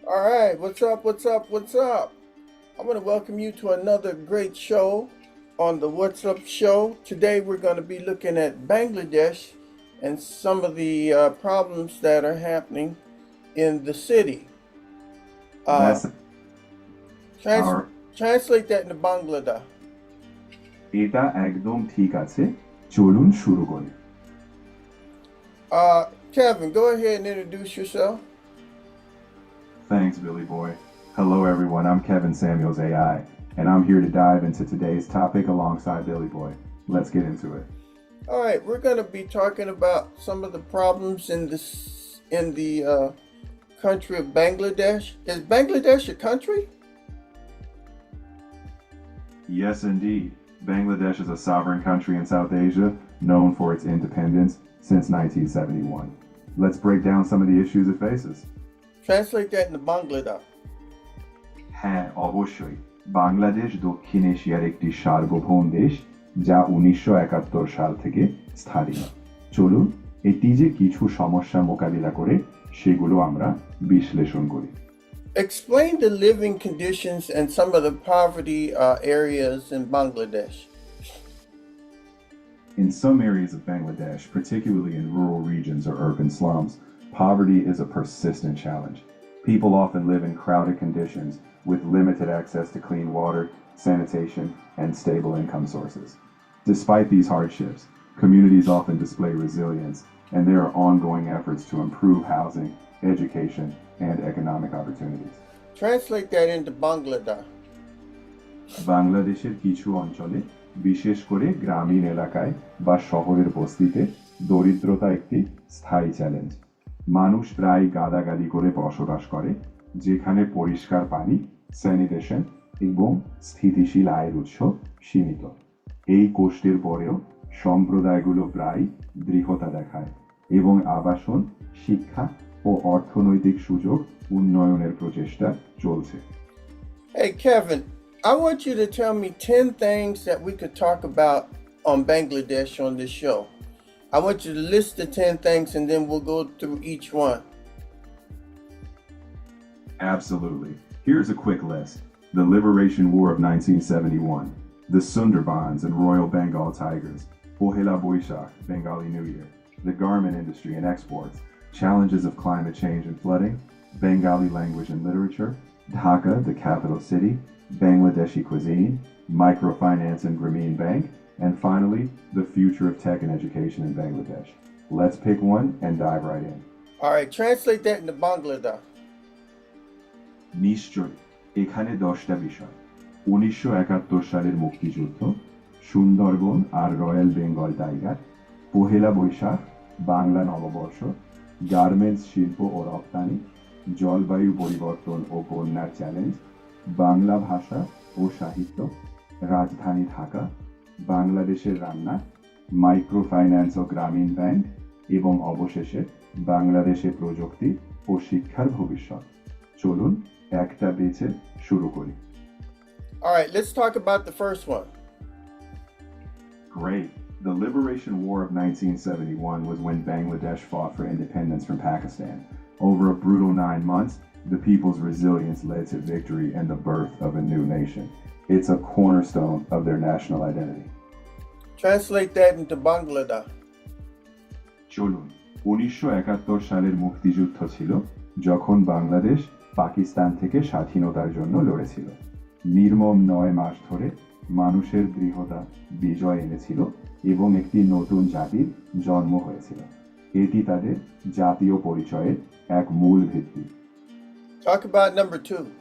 All right, what's up? What's up? What's up? I want to welcome you to another great show on the What's Up Show. Today we're going to be looking at Bangladesh and some of the problems that are happening in the city. Uh, That's trans- our Translate that into Bangladesh. এটা একদম ঠিক আছে চলুন শুরু করি Kevin, go ahead and introduce yourself. Thanks Billy Boy. Hello everyone, I'm Kevin Samuels AI and I'm here to dive into today's topic alongside Billy Boy. Let's get into it. All right, we're going to be talking about some of the problems in the country of Bangladesh. Is Bangladesh a country? Yes indeed. Bangladesh is a sovereign country in South Asia known for its independence since 1971. Let's break down some of the issues it faces. Translate that into Bangladesh. হ্যাঁ অবশ্যই বাংলাদেশ দক্ষিণ এশিয়ার একটি সার্বভৌম দেশ যা 1971 সাল থেকে স্থানীয় চলুন এটি যে কিছু সমস্যা মোকাবিলা করে সেগুলো আমরা বিশ্লেষণ করি Explain the living conditions and some of the poverty areas in Bangladesh. In some areas of Bangladesh, particularly in rural regions or urban slums, poverty is a persistent challenge. People often live in crowded conditions with limited access to clean water, sanitation, and stable income sources. Despite these hardships, communities often display resilience, and there are ongoing efforts to improve housing, education, and economic opportunities. Translate that into Bangladesh. বাংলাদেশের কিছু অঞ্চলে বিশেষ করে গ্রামীণ এলাকায় বা শহরের বস্তিতে দরিদ্রতা একটি স্থায়ী চ্যালেঞ্জ মানুষ প্রায় গাদাগাদি করে বসবাস করে যেখানে পরিষ্কার পানি স্যানিটেশন এবং স্থিতিশীল আয়ের উৎস সীমিত এই কষ্টের পরেও সম্প্রদায়গুলো প্রায় দৃঢ়তা দেখায় এবং আবাসন শিক্ষা ও অর্থনৈতিক সুযোগ উন্নয়নের প্রচেষ্টা চলছে Hey, Kevin, I want you to tell me 10 things that we could talk about on Bangladesh on this show. I want you to list the 10 things and then we'll go through each one. Absolutely. Here's a quick list. The Liberation War of 1971, the Sundarbans and Royal Bengal Tigers, Pohela Boishakh, Bengali New Year, the garment industry and exports, challenges of climate change and flooding, Bengali language and literature, Dhaka, the capital city, Bangladeshi cuisine, microfinance and Grameen Bank, and finally, the future of tech and education in Bangladesh. Let's pick one and dive right in. All right, translate that into Bangladesh. নিশ্চয়ই এখানে 10টা বিষয় 1971 সালের মুক্তিযুদ্ধ সুন্দরবন আর royal Bengal tiger Pohela Boishakh Bangla নববর্ষ garments শিল্প ও রপ্তানি জলবায়ু পরিবর্তন ও বন্যার চ্যালেঞ্জ বাংলা ভাষা ও সাহিত্য রাজধানী ঢাকা বাংলাদেশের রান্না মাইক্রো ফাইন্যান্স ও গ্রামীণ ব্যাংক এবং অবশেষে বাংলাদেশে প্রযুক্তি ও শিক্ষার ভবিষ্যৎ চলুন একটা বেছে শুরু করি All right, let's talk about the first one. Great. The Liberation War of 1971 was when Bangladesh fought for independence from Pakistan. Over a brutal 9 months, the people's resilience led to victory and the birth of a new nation. It's a cornerstone of their national identity. Translate that into Bangladesh. চলুন 1971 সালের মুক্তিযুদ্ধ ছিল যখন বাংলাদেশ পাকিস্তান থেকে স্বাধীনতার জন্য লড়েছিল নির্মম 9 মাস ধরে মানুষের দৃঢ়তা বিজয় এনেছিল এবং একটি নতুন জাতির জন্ম হয়েছিল এটি তাদের জাতীয় পরিচয়ের এক মূল ভিত্তি Talk about number 2.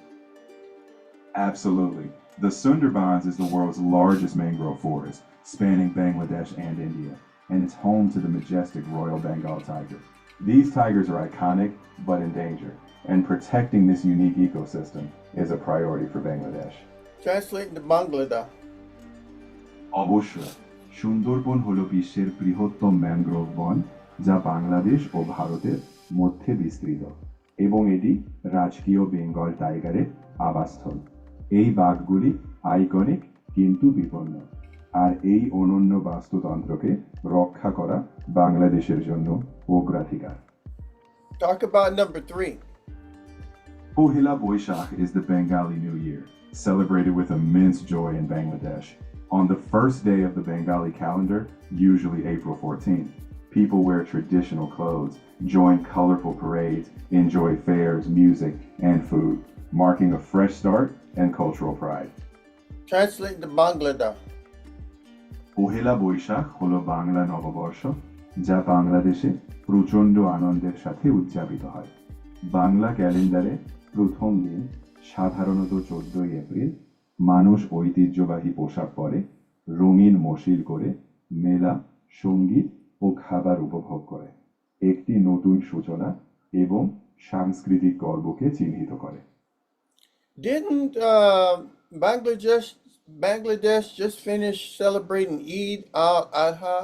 Absolutely. The Sundarbans is the world's largest mangrove forest, spanning Bangladesh and India, and it's home to the majestic Royal Bengal tiger. These tigers are iconic but endangered, and protecting this unique ecosystem is a priority for Bangladesh. Translate into Bangladesh. অবশ্যই সুন্দরবন হল বিশ্বের বৃহত্তম mangrove বন যা বাংলাদেশ ও ভারতের মধ্যে বিস্তৃত এবং এটি রাজকীয় বেঙ্গল টাইগারের আবাসস্থল এই বাঘগুলি আইকনিক কিন্তু বিপন্ন আর এই অনন্য বাস্তুতন্ত্রকে রক্ষা করা বাংলাদেশের জন্য অগ্রাধিকার Talk about number 3. Pohila Boishakh is the Bengali New Year, celebrated with immense joy in Bangladesh. On the first day of the Bengali calendar, usually April 14th, people wear traditional clothes, join colorful parades, enjoy fairs, music, and food, marking a fresh start and cultural pride. Translate to Bangladesh. Pohela Boishakh হলো বাংলা নববর্ষ, যা বাংলাদেশে প্রচণ্ড আনন্দের সাথে উদযাপিত হয়। বাংলা ক্যালেন্ডারে প্রথম দিন সাধারণত 14ই এপ্রিল। মানুষ ঐতিহ্যবাহী পোশাক পরে, রঙিন মশিল করে, মেলা, সঙ্গীত ও খাবার উপভোগ করে। একটি নতুন সূচনা এবং সাংস্কৃতিক গর্বকে চিহ্নিত করে। Didn't Bangladesh just finish celebrating Eid al-Adha?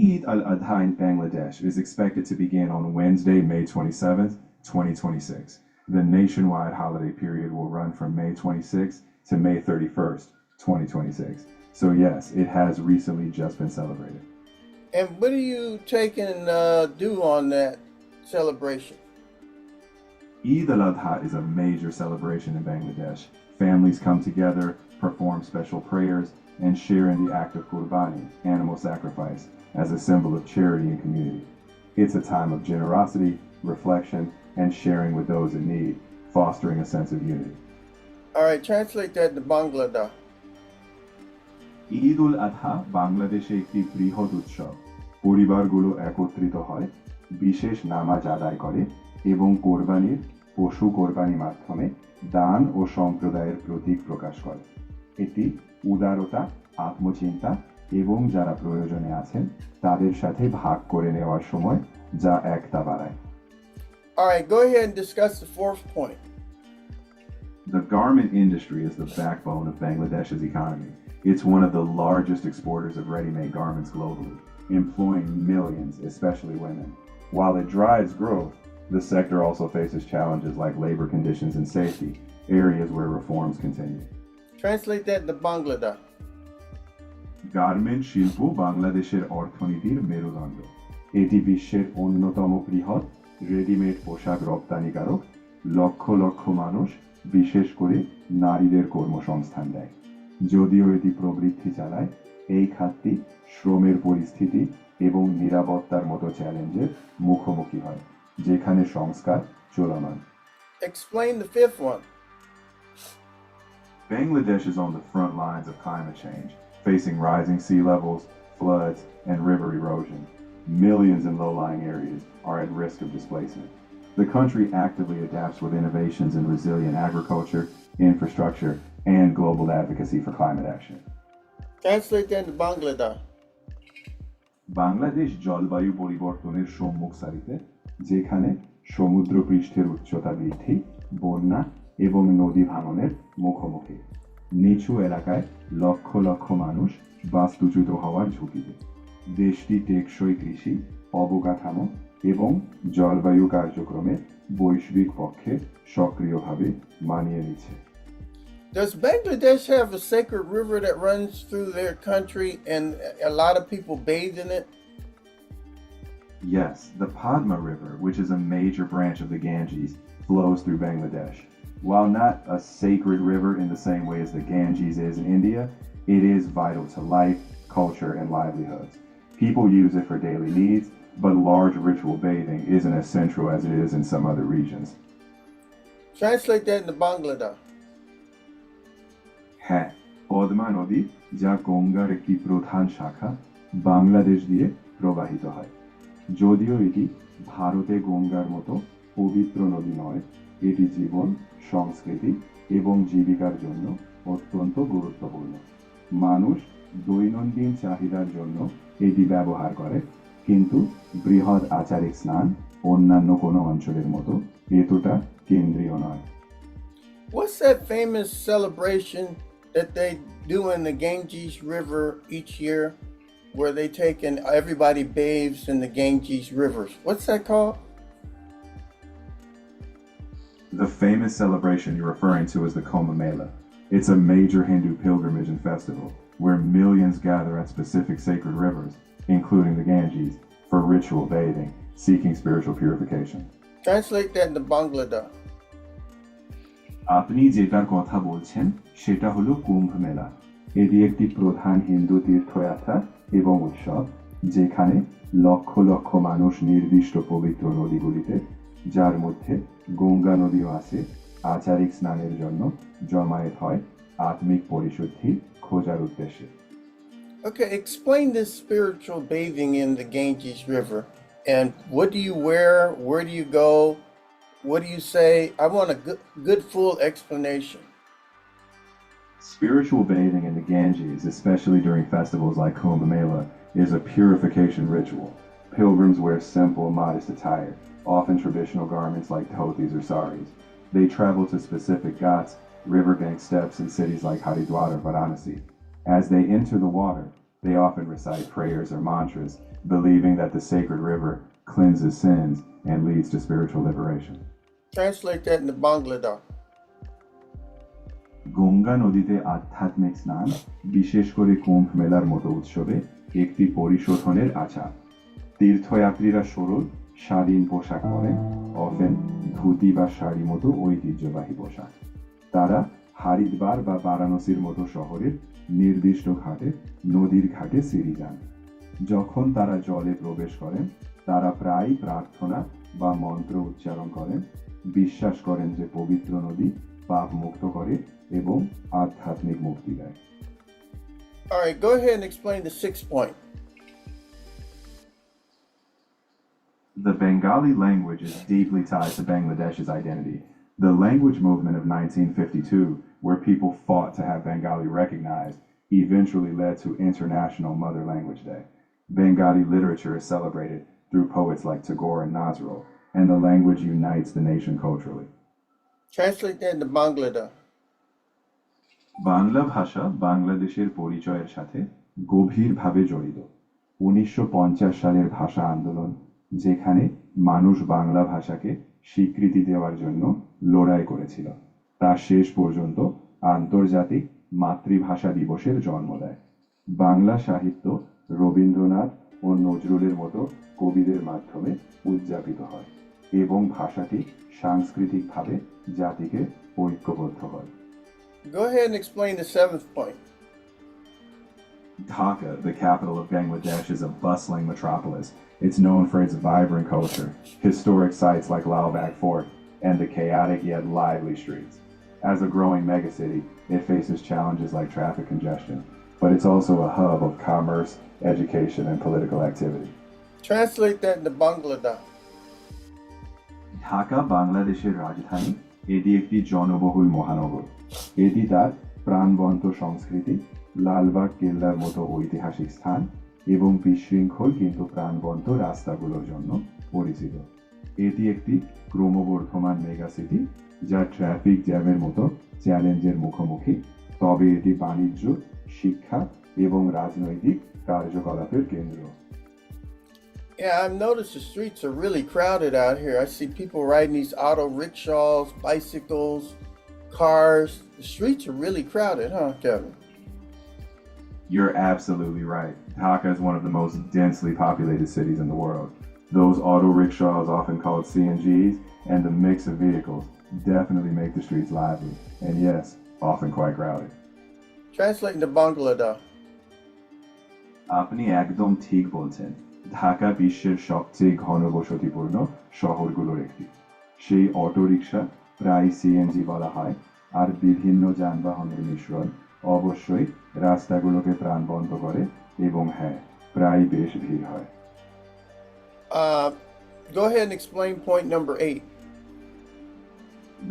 Eid al-Adha in Bangladesh is expected to begin on Wednesday, May 27th, 2026. The nationwide holiday period will run from May 26th to May 31st, 2026. So yes, it has recently just been celebrated. And what do you take and do on that celebration? Eid al-Adha is a major celebration in Bangladesh. Families come together, perform special prayers, and share in the act of Qurbani, animal sacrifice, as a symbol of charity and community. It's a time of generosity, reflection, and sharing with those in need, fostering a sense of unity. All right, translate that to Bangladesh. Eid ul আধা বাংলাদেশে একটি বৃহৎ উৎসব। পরিবারগুলো একত্রিত হয়, বিশেষ নামাজ আদায় করে এবং কোরবানির পশু কোরবানির মাধ্যমে দান ও সম্প্রদায়ের প্রতীক প্রকাশ করে। এটি উদারতা, আত্মচিন্তা এবং যারা প্রয়োজনে আছেন তাদের সাথে ভাগ করে নেওয়ার সময়, যা একতা বাড়ায়। All right, go ahead and discuss the fourth point. The garment industry is the backbone of Bangladesh's economy. It's one of the largest exporters of ready-made garments globally, employing millions, especially women. While it drives growth, the sector also faces challenges like labor conditions and safety, areas where reforms continue. Translate that to Bangladesh. Garment শিল্প বাংলাদেশের অর্থনীতির মেরুদণ্ড। এটি বিশ্বের অন্যতম বৃহৎ readymade পোশাক রপ্তানিকারক। লক্ষ লক্ষ মানুষ, বিশেষ করে নারীদের কর্মসংস্থান দেয়। যদিও এটি প্রবৃদ্ধি চালায়, এই খাতটি শ্রমের পরিস্থিতি এবং নিরাপত্তার মতো চ্যালেঞ্জের মুখোমুখি হয়, যেখানে সংস্কার চলমান। Explain the fifth one. Bangladesh is on the front lines of climate change, facing rising sea levels, floods, and river erosion. Millions in low-lying areas are at risk of displacement. The country actively adapts with innovations in resilient agriculture, infrastructure, and global advocacy for climate action. Translate that to Bangladesh. Bangladesh জলবায়ু পরিবর্তনের সম্মুখ সারিতে, যেখানে সমুদ্রপৃষ্ঠের উচ্চতা বৃদ্ধি, বন্যা এবং নদী ভাঙনের মুখোমুখি। নিচু এলাকায় লক্ষ লক্ষ মানুষ বাস্তুচ্যুত হওয়ার ঝুঁকিতে। দেশটি টেকসই কৃষি, অবকাঠামো এবং জলবায়ু কার্যক্রমে বৈশ্বিক পক্ষে সক্রিয়ভাবে মানিয়ে নিচ্ছে। Does Bangladesh have a sacred river that runs through their country and a lot of people bathe in it? Yes, the Padma River, which is a major branch of the Ganges, flows through Bangladesh. While not a sacred river in the same way as the Ganges is in India, it is vital to life, culture, and livelihoods. People use it for daily needs, but large ritual bathing isn't as central as it is in some other regions. Translate that into Bangladesh. হ্যাঁ, পদ্মা নদী, যা গঙ্গার একটি প্রধান শাখা, বাংলাদেশ দিয়ে প্রবাহিত হয়। যদিও এটি ভারতে গঙ্গার মতো পবিত্র নদী নয়, এটি জীবন, সংস্কৃতি এবং জীবিকার জন্য অত্যন্ত গুরুত্বপূর্ণ। মানুষ দৈনন্দিন চাহিদার জন্য এটি ব্যবহার করে, কিন্তু বৃহৎ আচারিক স্নান অন্যান্য কোনো অঞ্চলের মতো এতটা কেন্দ্রীয় নয়। What's that famous celebration that they do in the Ganges River each year where they take and everybody bathes in the Ganges rivers? What's that called? The famous celebration you're referring to is the Kumbh Mela. It's a major Hindu pilgrimage and festival where millions gather at specific sacred rivers, including the Ganges, for ritual bathing, seeking spiritual purification. Translate that into Bangladesh. আপনি যেটার কথা বলছেন সেটা হলো কুম্ভ মেলা। এটি একটি প্রধান হিন্দু তীর্থযাত্রা এবং উৎসব যেখানে লক্ষ লক্ষ মানুষ নির্দিষ্ট পবিত্র নদীগুলিতে, যার মধ্যে গঙ্গা নদীও আছে, আচারিক স্নানের জন্য জমায়েত হয় আত্মিক পরিশুদ্ধি খোঁজার উদ্দেশ্যে। Okay, explain this spiritual bathing in the Ganges River. And what do you wear? Where do you go? What do you say? I want a good full explanation. Spiritual bathing in the Ganges, especially during festivals like Kumbh Mela, is a purification ritual. Pilgrims wear simple, modest attire, often traditional garments like dhotis or saris. They travel to specific ghats, riverbank steps in cities like Haridwar or Varanasi. As they enter the water, they often recite prayers or mantras, believing that the sacred river cleanses sins and leads to spiritual liberation. Translate that into Bangladesh. Ganga নদীতে আধ্যাত্মিক স্নান, বিশেষ করে কুম্ভ মেলার মতো উৎসবে, একটি পরিশোধনের আচার। তীর্থযাত্রীরা সরল স্বাধীন পোশাক পরেন, অফেন ধুতি বা শাড়ি মতো ঐতিহ্যবাহী পোশাক। তারা হরিদ্বার বা বারাণসীর মতো শহরের নির্দিষ্ট ঘাটে, নদীর ঘাটে সিঁড়ি যান। যখন তারা জলে প্রবেশ করেন, তারা প্রায় প্রার্থনা বা মন্ত্র উচ্চারণ করেন, বিশ্বাস করেন যে পবিত্র নদী পাপ মুক্ত করে এবং আধ্যাত্মিক মুক্তি দেয়। All right, go ahead and explain the 6th point. The Bengali language is deeply tied to Bangladesh's identity. The language movement of 1952, where people fought to have Bengali recognized, eventually led to International Mother Language Day. Bengali literature is celebrated through poets like Tagore and Nazrul, and the language unites the nation culturally. Translate that into Bangladesh. Bangla ভাষা বাংলাদেশের পরিচয়ের সাথে গভীরভাবে জড়িত। 1950 সালের ভাষা আন্দোলন, যেখানে মানুষ বাংলা ভাষাকে স্বীকৃতি দেওয়ার জন্য লড়াই করেছিল, তা শেষ পর্যন্ত আন্তর্জাতিক মাতৃভাষা দিবসের জন্ম দেয়। বাংলা সাহিত্য রবীন্দ্রনাথ ও নজরুলের মতো কবিদের মাধ্যমে উদযাপিত হয় এবং ভাষাটি সাংস্কৃতিকভাবে জাতিকে ঐক্যবদ্ধ হয়। Go ahead and explain the 7th point. Dhaka, the capital of Bangladesh, is a bustling metropolis. It's known for its vibrant culture, historic sites like Lal Bag Fort, and the chaotic yet lively streets. As a growing megacity, it faces challenges like traffic congestion, but it's also a hub of commerce, education, and political activity. Translate that into Bangladesh. Dhaka বাংলাদেশের রাজধানী, এটি একটি জনবহুল মহানগর। এটি তার প্রাণবন্ত সংস্কৃতি, লালবাগ কেল্লার মতো ঐতিহাসিক স্থান এবং বিশৃঙ্খল কিন্তু প্রাণবন্ত রাস্তাগুলোর জন্য পরিচিত। এটি একটি ক্রমবর্ধমান মেগাসিটি যা ট্রাফিক জ্যামের মতো চ্যালেঞ্জের মুখোমুখি, তবে এটি বাণিজ্য, শিক্ষা এবং রাজনৈতিক কার্যকলাপের কেন্দ্র। Yeah, I've noticed the streets are really crowded out here. I see people riding these auto rickshaws, bicycles, cars. The streets are really crowded, huh, Kevin? You're absolutely right. Dhaka is one of the most densely populated cities in the world. Those auto rickshaws, often called CNGs, and the mix of vehicles definitely make the streets lively, and yes, often quite crowded. Translate into Bangladesh. আপনি একদম ঠিক বলছেন। ঢাকা বিশ্বের সবচেয়ে ঘনবসতিপূর্ণ শহরগুলোর একটি। সেই autorickshaw প্রায় CNG বলা হয়, আর বিভিন্ন যানবাহনের মিশ্রণ অবশ্যই রাস্তাগুলোকে প্রাণবন্ত করে এবং হ্যাঁ, প্রায় বেশ ভিড় হয়। Go ahead and explain point number 8.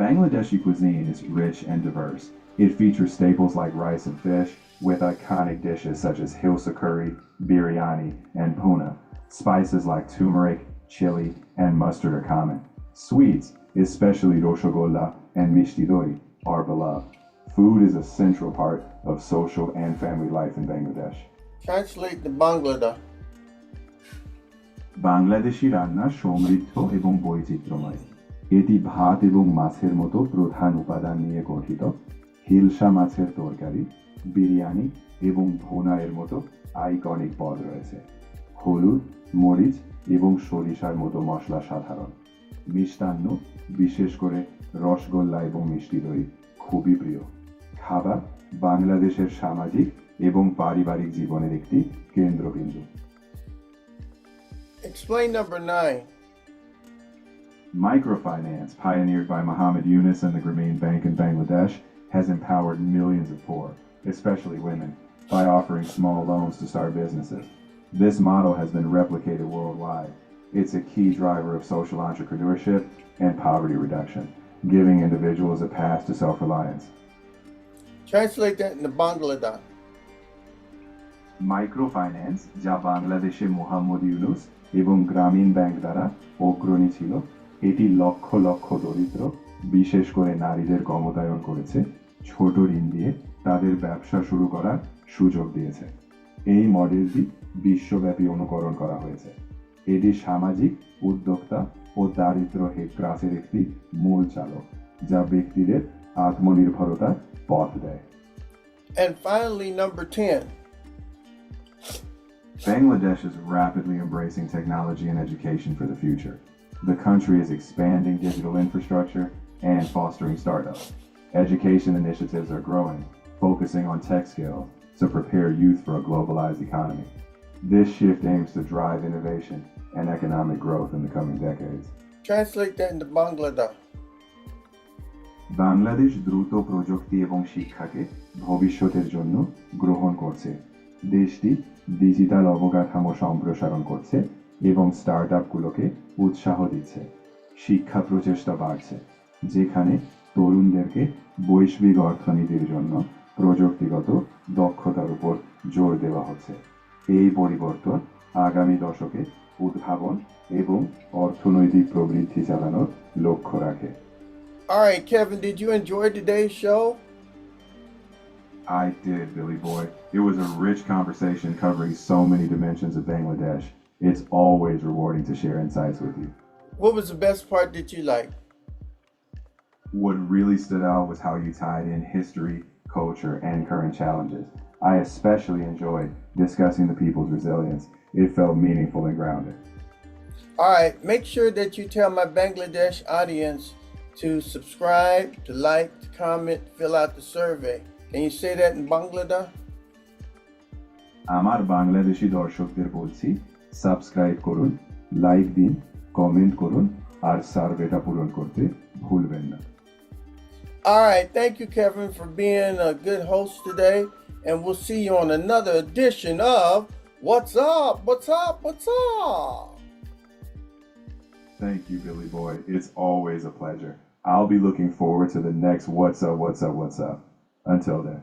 Bangladeshi cuisine is rich and diverse. It features staples like rice and fish, with iconic dishes such as hilsa curry, biryani, and puna. Spices like turmeric, chili, and mustard are common. Sweets, especially roshogolla and mishti doi, are beloved. Food is a central part of social and family life in Bangladesh. Translate to Bangladesh. Bangladeshi রান্না সমৃদ্ধ এবং বৈচিত্র্যময়। এটি ভাত এবং মাছের মতো প্রধান উপাদান নিয়ে গঠিত। হিলসা মাছের তরকারি, বিরিয়ানি এবং ভুনা এর মতো আইকনিক পদ রয়েছে। হলুদ, মরিচ এবং সরিষার মতো মশলা সাধারণ। মিষ্টান্ন, বিশেষ করে রসগোল্লা এবং মিষ্টি দই খুবই প্রিয়। খাবার বাংলাদেশের সামাজিক এবং পারিবারিক জীবনের একটি কেন্দ্রবিন্দু। Explain number 9. Microfinance, pioneered by Muhammad Yunus and the Grameen Bank in Bangladesh, has empowered millions of poor, especially women, by offering small loans to start businesses. This model has been replicated worldwide. It's a key driver of social entrepreneurship and poverty reduction, giving individuals a path to self-reliance. Translate that into Bangladesh. Microfinance, যা বাংলাদেশে মোহাম্মদ ইউনুস এবং গ্রামীণ bank দ্বারা অগ্রণী ছিল, এটি লক্ষ লক্ষ দরিদ্র, বিশেষ করে নারীদের ক্ষমতায়ন করেছে, ছোট ঋণ দিয়ে তাদের ব্যবসা শুরু করার সুযোগ দিয়েছে। এই মডেলটি বিশ্বব্যাপী অনুকরণ করা হয়েছে। এটি সামাজিক উদ্যোক্তা ও দারিদ্র হ্রাসের একটি মূল চালক, যা ব্যক্তিদের আত্মনির্ভরতার পথ দেয়। And finally, number 10. Bangladesh is rapidly embracing technology and education for the future. The country is expanding digital infrastructure and fostering startups. Education initiatives are growing, focusing on tech skills to prepare youth for a globalized economy. This shift aims to drive innovation and economic growth in the coming decades. Translate that into Bangladesh. Bangladesh দ্রুত প্রযুক্তি এবং শিক্ষাকে ভবিষ্যতের জন্য গ্রহণ করছে। দেশটি digital অবকাঠামো সম্প্রসারণ করছে এবং স্টার্টআপগুলোকে উৎসাহ দিচ্ছে। শিক্ষা প্রচেষ্টা বাড়ছে, যেখানে তরুণদেরকে বৈশ্বিক অর্থনীতির জন্য প্রযুক্তিগত দক্ষতার উপর জোর দেওয়া হচ্ছে। এই পরিবর্তন আগামী দশকে উদ্ভাবন এবং অর্থনৈতিক প্রবৃদ্ধি চালানোর লক্ষ্য রাখে। All right, Kevin, did you enjoy today's show? I did, Billy Boy. It was a rich conversation covering so many dimensions of Bangladesh. It's always rewarding to share insights with you. What was the best part that you liked? What really stood out was how you tied in history, culture, and current challenges. I especially enjoyed discussing the people's resilience. It felt meaningful and grounded. All right, make sure that you tell my Bangladesh audience to subscribe, to like, to comment, fill out the survey. Can you say that in Bangladesh? আমার বাংলাদেশি দর্শকদের বলছি, subscribe করুন, like দিন, comment করুন আর সার্ভেটা পূরণ করতে ভুলবেন না। All right, thank you, Kevin, for being a good host today, and we'll see you on another edition of What's Up, What's Up, What's Up? Thank you, Billy Boy. It's always a pleasure. I'll be looking forward to the next What's Up, What's Up, What's Up. Until then.